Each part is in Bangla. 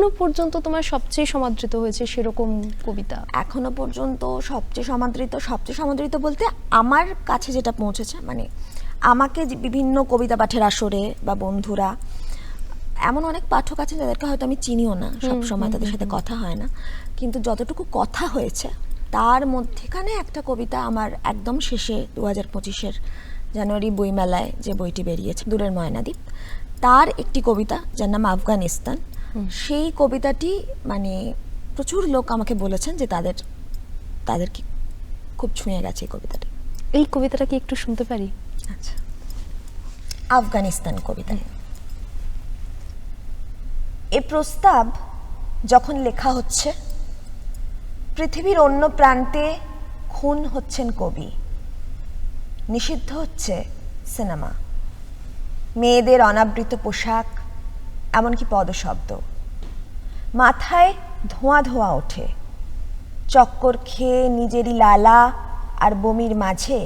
এখনো পর্যন্ত তোমার সবচেয়ে সমাদৃত হয়েছে সেরকম কবিতা? এখনো পর্যন্ত সবচেয়ে সমাদৃত বলতে আমার কাছে যেটা পৌঁছেছে, মানে আমাকে যে বিভিন্ন কবিতা পাঠের আসরে বা বন্ধুরা, এমন অনেক পাঠক আছেন যাদেরকে হয়তো আমি চিনিও না, সব সময় তাদের সাথে কথা হয় না, কিন্তু যতটুকু কথা হয়েছে তার মধ্যেখানে একটা কবিতা আমার একদম শেষে 2025-এর জানুয়ারি বইমেলায় যে বইটি বেরিয়েছে, দূরের ময়নাদ্বীপ, তার একটি কবিতা যার নাম আফগানিস্তান। সেই কবিতাটি মানে প্রচুর লোক আমাকে বলেছেন যে তাদেরকে খুব ছুঁয়ে গেছে এই কবিতাটি। এই কবিতাটা কি একটু শুনতে পারি? আচ্ছা, আফগানিস্তান কবিতা। এ প্রস্তাব যখন লেখা হচ্ছে, পৃথিবীর অন্য প্রান্তে খুন হচ্ছেন কবি, নিষিদ্ধ হচ্ছে সিনেমা, মেয়েদের অনাবৃত পোশাক, এমনকি পদশব্দ, মাথায় ধোঁয়া ধোঁয়া ওঠে, চক্কর খেয়ে নিজেরই লালা আর বমির মাঝে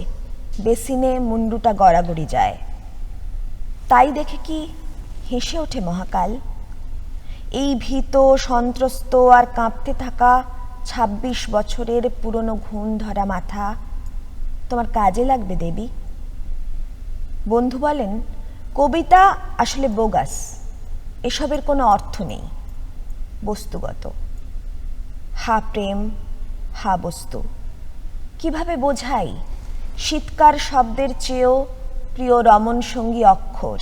বেসিনে মুন্ডুটা গড়াগড়ি যায়। তাই দেখে কি হেসে ওঠে মহাকাল? এই ভীত, সন্ত্রস্ত আর কাঁপতে থাকা 26 বছরের পুরনো ঘুণ ধরা মাথা তোমার কাজে লাগবে দেবী? বন্ধু বলেন কবিতা আসলে বোগাস, এসবের কোনো অর্থ নেই, বস্তুগত। হা প্রেম, হা বস্তু। কিভাবে বোঝাই শীতকার শব্দের চেয়েও প্রিয় রমণ সঙ্গী অক্ষর,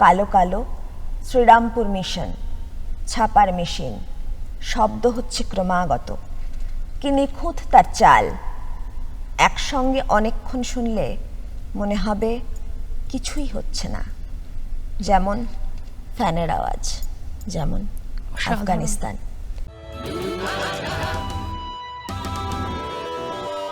কালো কালো শ্রীরামপুর মিশন, ছাপার মেশিন, শব্দ হচ্ছে ক্রমাগত, কি নিখুঁত তার চাল। একসঙ্গে অনেকক্ষণ শুনলে মনে হবে কিছুই হচ্ছে না, যেমন ফ্যানের আওয়াজ, যেমন আফগানিস্তান।